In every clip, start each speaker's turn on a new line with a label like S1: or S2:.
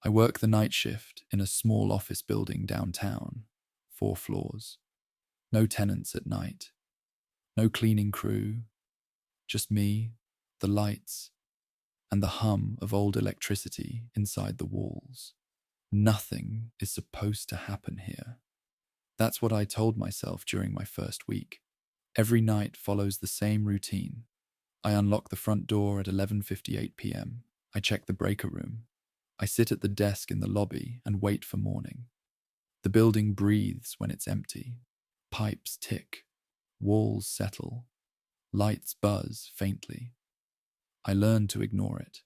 S1: I work the night shift in a small office building downtown, 4 floors. No tenants at night, no cleaning crew, just me, the lights, and the hum of old electricity inside the walls. Nothing is supposed to happen here. That's what I told myself during my first week. Every night follows the same routine. I unlock the front door at 11:58 p.m. I check the breaker room. I sit at the desk in the lobby and wait for morning. The building breathes when it's empty. Pipes tick. Walls settle. Lights buzz faintly. I learn to ignore it.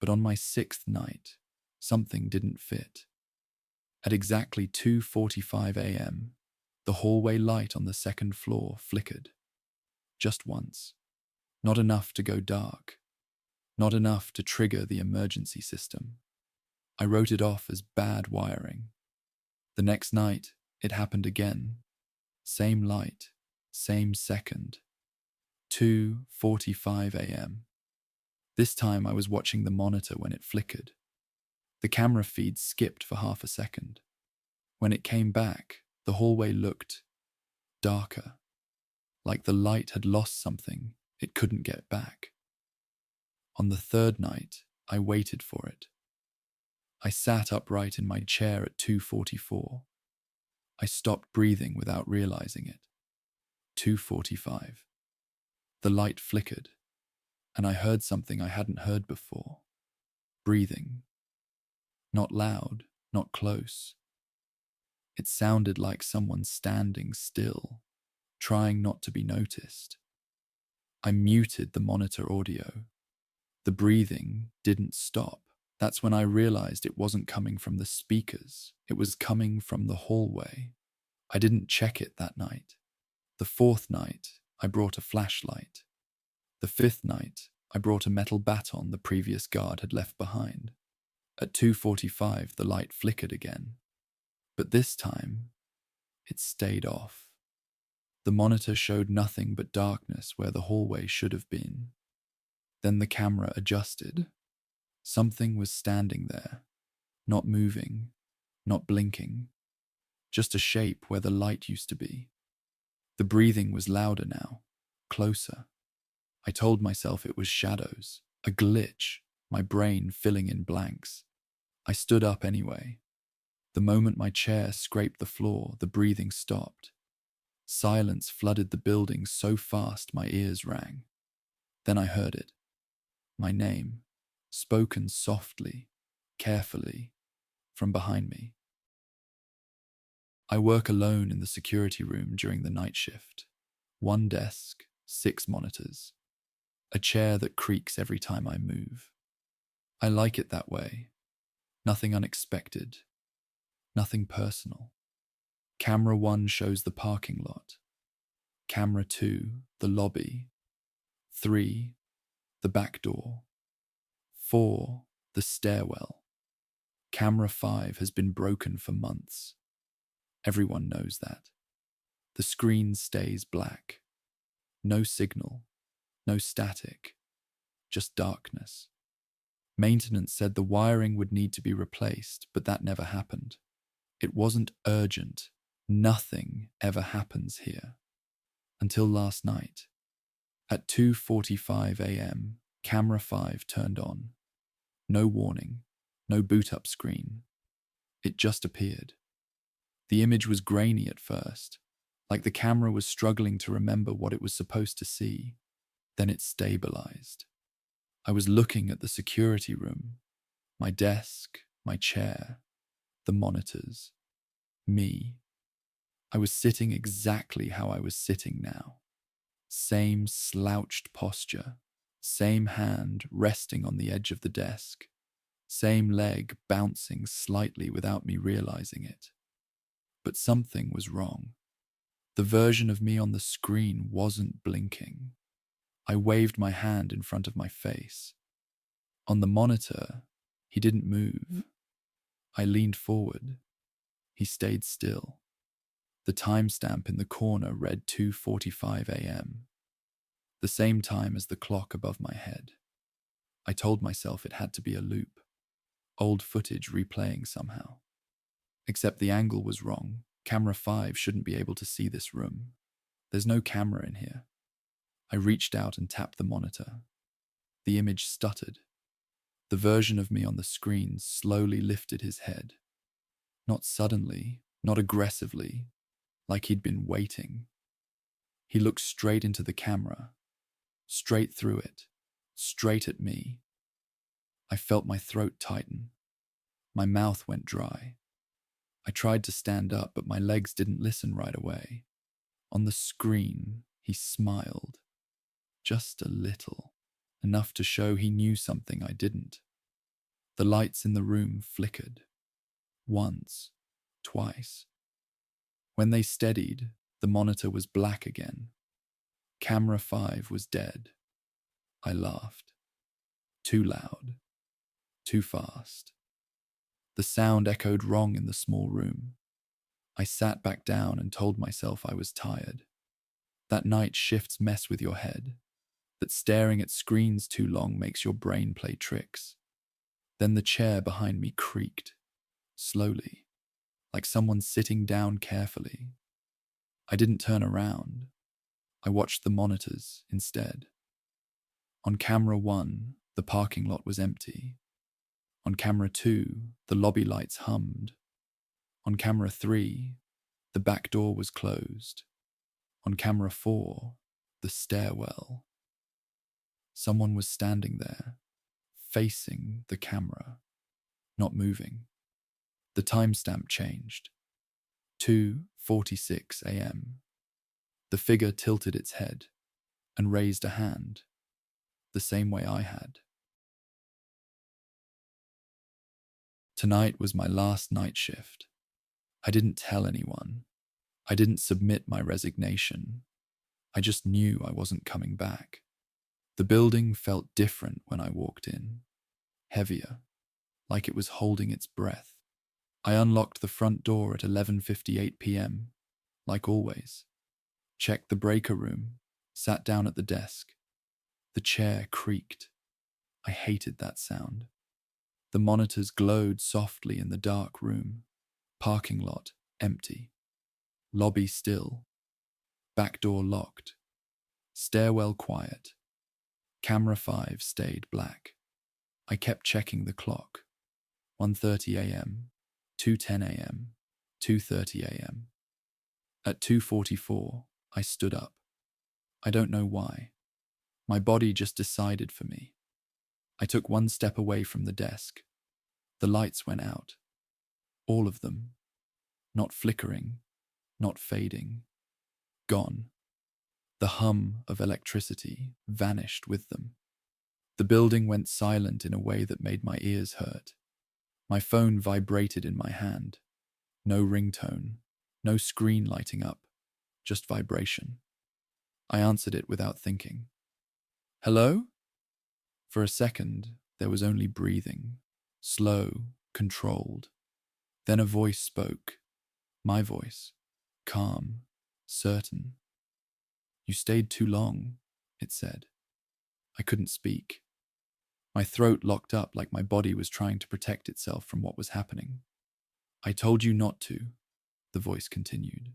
S1: But on my sixth night, something didn't fit. At exactly 2:45 a.m., the hallway light on the second floor flickered. Just once. Not enough to go dark. Not enough to trigger the emergency system. I wrote it off as bad wiring. The next night, it happened again. Same light, same second. 2:45 a.m. This time I was watching the monitor when it flickered. The camera feed skipped for half a second. When it came back, the hallway looked darker, like the light had lost something it couldn't get back. On the third night, I waited for it. I sat upright in my chair at 2:44. I stopped breathing without realizing it. 2:45. The light flickered, and I heard something I hadn't heard before. Breathing. Not loud, not close. It sounded like someone standing still, trying not to be noticed. I muted the monitor audio. The breathing didn't stop. That's when I realized it wasn't coming from the speakers. It was coming from the hallway. I didn't check it that night. The fourth night, I brought a flashlight. The fifth night, I brought a metal baton the previous guard had left behind. At 2:45, the light flickered again. But this time, it stayed off. The monitor showed nothing but darkness where the hallway should have been. Then the camera adjusted. Something was standing there, not moving, not blinking, just a shape where the light used to be. The breathing was louder now, closer. I told myself it was shadows, a glitch, my brain filling in blanks. I stood up anyway. The moment my chair scraped the floor, the breathing stopped. Silence flooded the building so fast my ears rang. Then I heard it. My name, spoken softly, carefully, from behind me. I work alone in the security room during the night shift. 1 desk, 6 monitors. A chair that creaks every time I move. I like it that way. Nothing unexpected. Nothing personal. Camera 1 shows the parking lot. Camera 2, the lobby. 3, the back door. 4, the stairwell. Camera 5 has been broken for months. Everyone knows that. The screen stays black. No signal, no static, just darkness. Maintenance said the wiring would need to be replaced, but that never happened. It wasn't urgent. Nothing ever happens here. Until last night. At 2:45 a.m., camera 5 turned on. No warning, no boot-up screen. It just appeared. The image was grainy at first, like the camera was struggling to remember what it was supposed to see. Then it stabilized. I was looking at the security room, my desk, my chair, the monitors, me. I was sitting exactly how I was sitting now. Same slouched posture, same hand resting on the edge of the desk, same leg bouncing slightly without me realizing it. But something was wrong. The version of me on the screen wasn't blinking. I waved my hand in front of my face. On the monitor, he didn't move. I leaned forward. He stayed still. The timestamp in the corner read 2:45 a.m., the same time as the clock above my head. I told myself it had to be a loop. old footage replaying somehow. Except the angle was wrong. Camera 5 shouldn't be able to see this room. There's no camera in here. I reached out and tapped the monitor. The image stuttered. The version of me on the screen slowly lifted his head. Not suddenly, not aggressively, like he'd been waiting. He looked straight into the camera, straight through it, straight at me. I felt my throat tighten. My mouth went dry. I tried to stand up, but my legs didn't listen right away. On the screen, he smiled. Just a little. Enough to show he knew something I didn't. The lights in the room flickered. Once, twice. When they steadied, the monitor was black again. Camera 5 was dead. I laughed. Too loud. Too fast. The sound echoed wrong in the small room. I sat back down and told myself I was tired. That night shifts mess with your head. That staring at screens too long makes your brain play tricks. Then the chair behind me creaked. Slowly. Like someone sitting down carefully. I didn't turn around. I watched the monitors instead. On camera 1, the parking lot was empty. On camera 2, the lobby lights hummed. On camera 3, the back door was closed. On camera 4, the stairwell. Someone was standing there, facing the camera, not moving. The timestamp changed. 2:46 a.m. The figure tilted its head and raised a hand, the same way I had. Tonight was my last night shift. I didn't tell anyone. I didn't submit my resignation. I just knew I wasn't coming back. The building felt different when I walked in. Heavier, like it was holding its breath. I unlocked the front door at 11:58 p.m., like always. Checked the breaker room, sat down at the desk. The chair creaked. I hated that sound. The monitors glowed softly in the dark room. Parking lot empty. Lobby still. Back door locked. Stairwell quiet. Camera 5 stayed black. I kept checking the clock. 1:30 a.m., 2:10 a.m., 2:30 a.m. At 2:44, I stood up. I don't know why. My body just decided for me. I took one step away from the desk. The lights went out. All of them. Not flickering, not fading. Gone. The hum of electricity vanished with them. The building went silent in a way that made my ears hurt. My phone vibrated in my hand. No ringtone, no screen lighting up, just vibration. I answered it without thinking. Hello? For a second, there was only breathing, slow, controlled. Then a voice spoke. My voice, calm, certain. You stayed too long, it said. I couldn't speak. My throat locked up like my body was trying to protect itself from what was happening. I told you not to, the voice continued.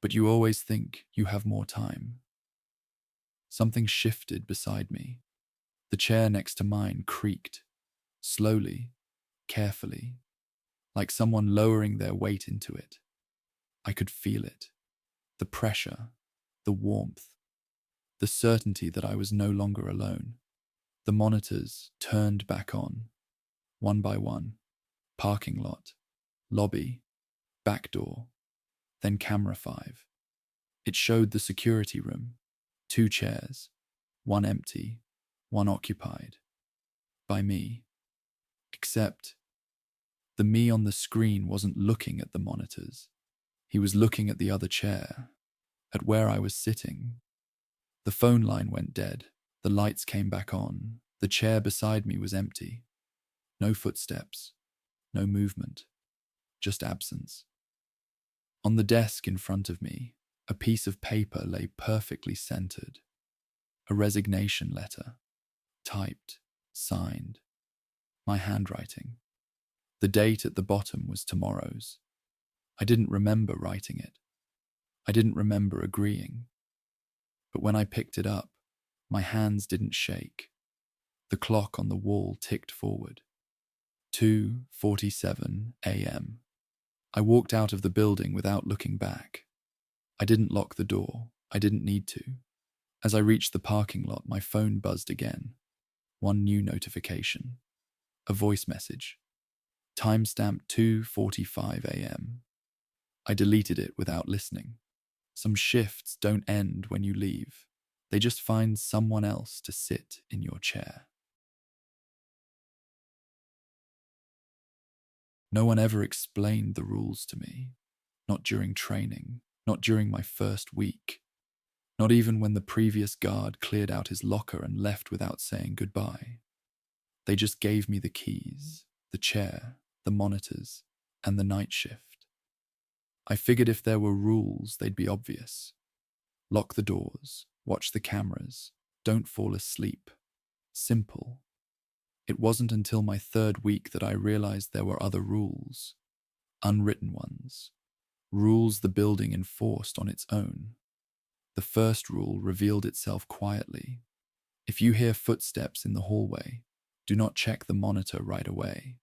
S1: But you always think you have more time. Something shifted beside me. The chair next to mine creaked, slowly, carefully, like someone lowering their weight into it. I could feel it. The pressure, the warmth, the certainty that I was no longer alone. The monitors turned back on, one by one. Parking lot, lobby, back door, then camera 5. It showed the security room, 2 chairs, one empty, one occupied. By me. Except, the me on the screen wasn't looking at the monitors. He was looking at the other chair, at where I was sitting. The phone line went dead. The lights came back on. The chair beside me was empty. No footsteps, no movement, just absence. On the desk in front of me, a piece of paper lay perfectly centered. A resignation letter, typed, signed. My handwriting. The date at the bottom was tomorrow's. I didn't remember writing it. I didn't remember agreeing. But when I picked it up, my hands didn't shake. The clock on the wall ticked forward. 2:47 a.m. I walked out of the building without looking back. I didn't lock the door. I didn't need to. As I reached the parking lot, my phone buzzed again. One new notification. A voice message. Timestamp 2:45 a.m. I deleted it without listening. Some shifts don't end when you leave. They just find someone else to sit in your chair. No one ever explained the rules to me. Not during training, not during my first week, not even when the previous guard cleared out his locker and left without saying goodbye. They just gave me the keys, the chair, the monitors, and the night shift. I figured if there were rules, they'd be obvious. Lock the doors, watch the cameras, don't fall asleep. Simple. It wasn't until my third week that I realized there were other rules. Unwritten ones. Rules the building enforced on its own. The first rule revealed itself quietly. If you hear footsteps in the hallway, do not check the monitor right away.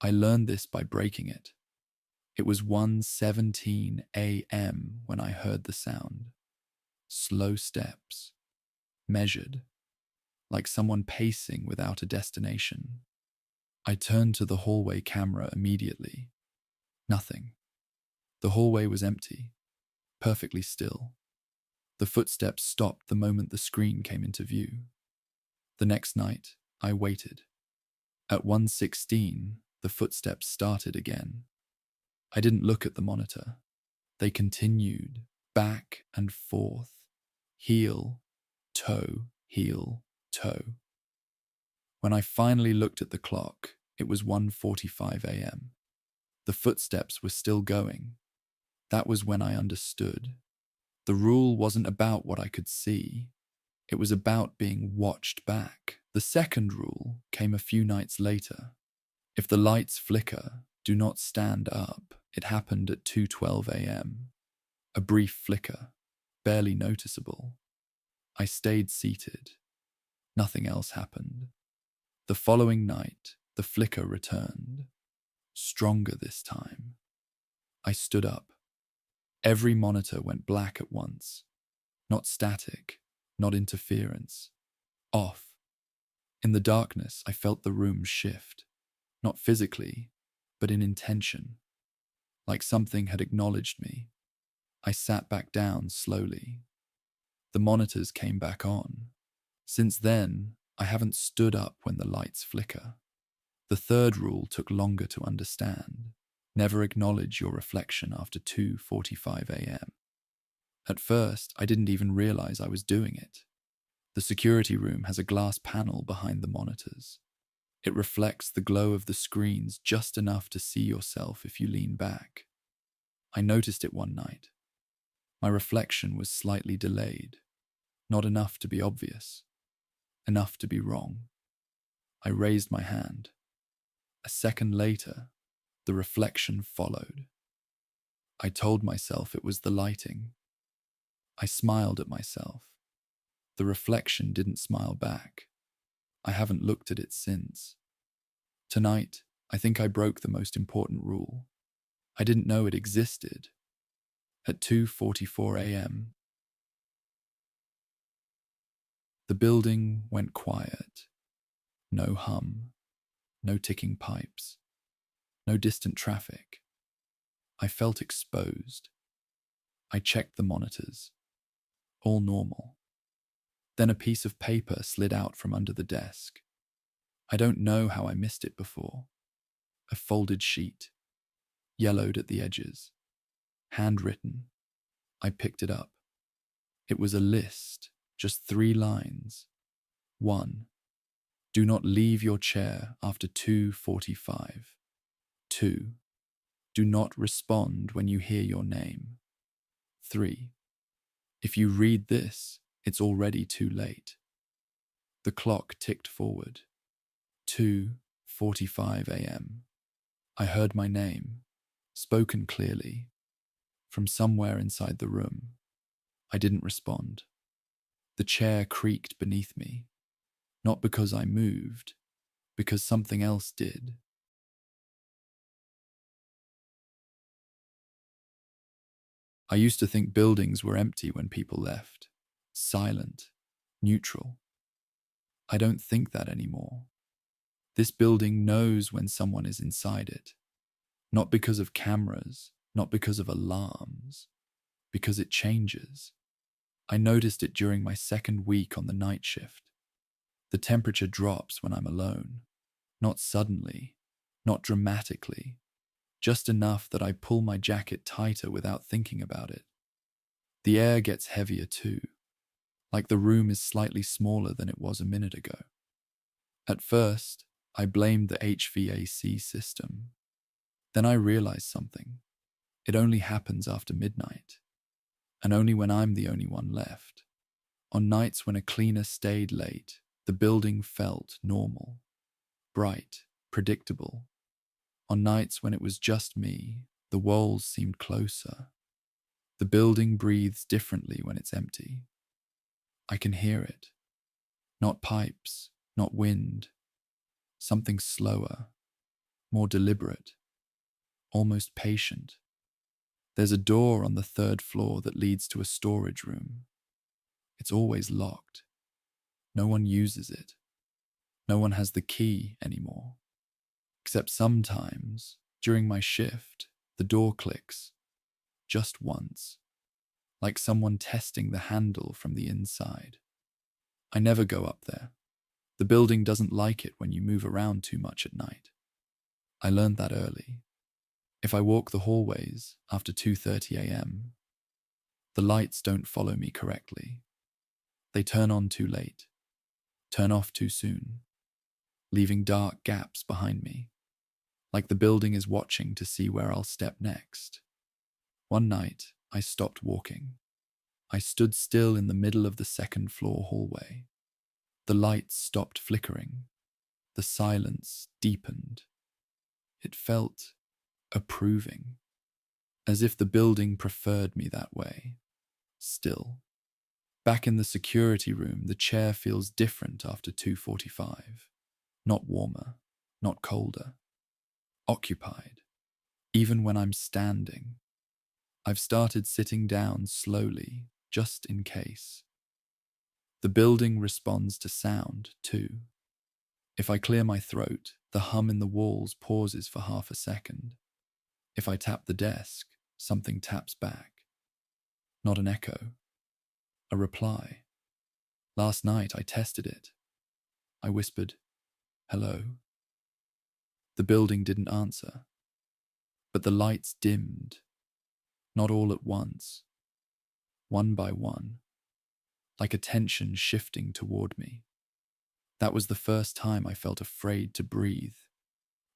S1: I learned this by breaking it. It was 1:17 a.m. when I heard the sound. Slow steps. Measured. Like someone pacing without a destination. I turned to the hallway camera immediately. Nothing. The hallway was empty. Perfectly still. The footsteps stopped the moment the screen came into view. The next night, I waited. At 1:16, the footsteps started again. I didn't look at the monitor. They continued, back and forth. Heel, toe, heel, toe. When I finally looked at the clock, it was 1:45 a.m. The footsteps were still going. That was when I understood. The rule wasn't about what I could see. It was about being watched back. The second rule came a few nights later. If the lights flicker, do not stand up. It happened at 2:12 a.m. A brief flicker, barely noticeable. I stayed seated. Nothing else happened. The following night, the flicker returned. Stronger this time. I stood up. Every monitor went black at once. Not static, not interference. Off. In the darkness, I felt the room shift. Not physically, but in intention. Like something had acknowledged me. I sat back down slowly. The monitors came back on. Since then, I haven't stood up when the lights flicker. The third rule took longer to understand. Never acknowledge your reflection after 2:45 a.m. At first, I didn't even realize I was doing it. The security room has a glass panel behind the monitors. It reflects the glow of the screens just enough to see yourself if you lean back. I noticed it one night. My reflection was slightly delayed. Not enough to be obvious. Enough to be wrong. I raised my hand. A second later, the reflection followed. I told myself it was the lighting. I smiled at myself. The reflection didn't smile back. I haven't looked at it since. Tonight, I think I broke the most important rule. I didn't know it existed. At 2:44 a.m., the building went quiet. No hum, no ticking pipes, no distant traffic. I felt exposed. I checked the monitors. All normal. Then a piece of paper slid out from under the desk. I don't know how I missed it before. A folded sheet, yellowed at the edges, handwritten. I picked it up. It was a list, just 3 lines. 1. Do not leave your chair after 2:45. 2. Do not respond when you hear your name. 3. If you read this, it's already too late. The clock ticked forward. 2:45 a.m. I heard my name, spoken clearly, from somewhere inside the room. I didn't respond. The chair creaked beneath me, not because I moved, because something else did. I used to think buildings were empty when people left, silent, neutral. I don't think that anymore. This building knows when someone is inside it, not because of cameras, not because of alarms, because it changes. I noticed it during my second week on the night shift. The temperature drops when I'm alone, not suddenly, not dramatically, just enough that I pull my jacket tighter without thinking about it. The air gets heavier too, like the room is slightly smaller than it was a minute ago. At first, I blamed the HVAC system. Then I realized something. It only happens after midnight, and only when I'm the only one left. On nights when a cleaner stayed late, the building felt normal, bright, predictable. On nights when it was just me, the walls seemed closer. The building breathes differently when it's empty. I can hear it. Not pipes, not wind. Something slower, more deliberate, almost patient. There's a door on the third floor that leads to a storage room. It's always locked. No one uses it. No one has the key anymore. Except sometimes, during my shift, the door clicks. Just once. Like someone testing the handle from the inside. I never go up there. The building doesn't like it when you move around too much at night. I learned that early. If I walk the hallways after 2:30 a.m., the lights don't follow me correctly. They turn on too late, turn off too soon, leaving dark gaps behind me, like the building is watching to see where I'll step next. One night, I stopped walking. I stood still in the middle of the second floor hallway. The lights stopped flickering. The silence deepened. It felt approving, as if the building preferred me that way. Still, back in the security room, the chair feels different after 2:45. Not warmer, not colder. Occupied, even when I'm standing. I've started sitting down slowly, just in case. The building responds to sound, too. If I clear my throat, the hum in the walls pauses for half a second. If I tap the desk, something taps back. Not an echo. A reply. Last night I tested it. I whispered, "Hello." The building didn't answer. But the lights dimmed. Not all at once. One by one. Like a tension shifting toward me. That was the first time I felt afraid to breathe.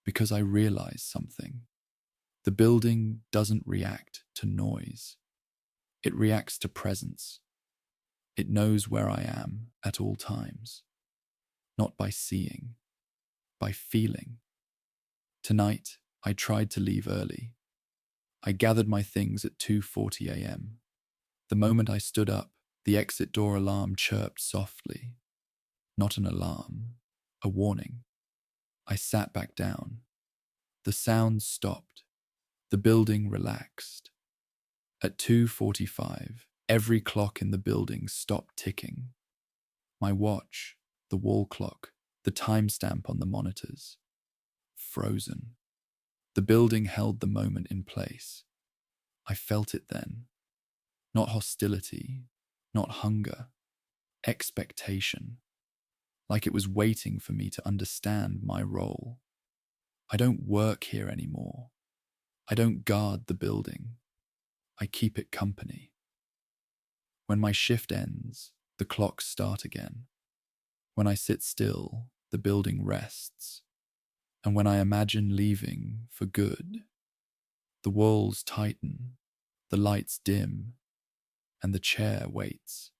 S1: Because I realized something. The building doesn't react to noise. It reacts to presence. It knows where I am at all times. Not by seeing, by feeling. Tonight, I tried to leave early. I gathered my things at 2:40 a.m. The moment I stood up, the exit door alarm chirped softly. Not an alarm, a warning. I sat back down. The sound stopped. The building relaxed. At 2:45, every clock in the building stopped ticking. My watch, the wall clock, the timestamp on the monitors. Frozen. The building held the moment in place. I felt it then. Not hostility, not hunger, expectation. Like it was waiting for me to understand my role. I don't work here anymore. I don't guard the building. I keep it company. When my shift ends, the clocks start again. When I sit still, the building rests. And when I imagine leaving for good, the walls tighten, the lights dim, and the chair waits.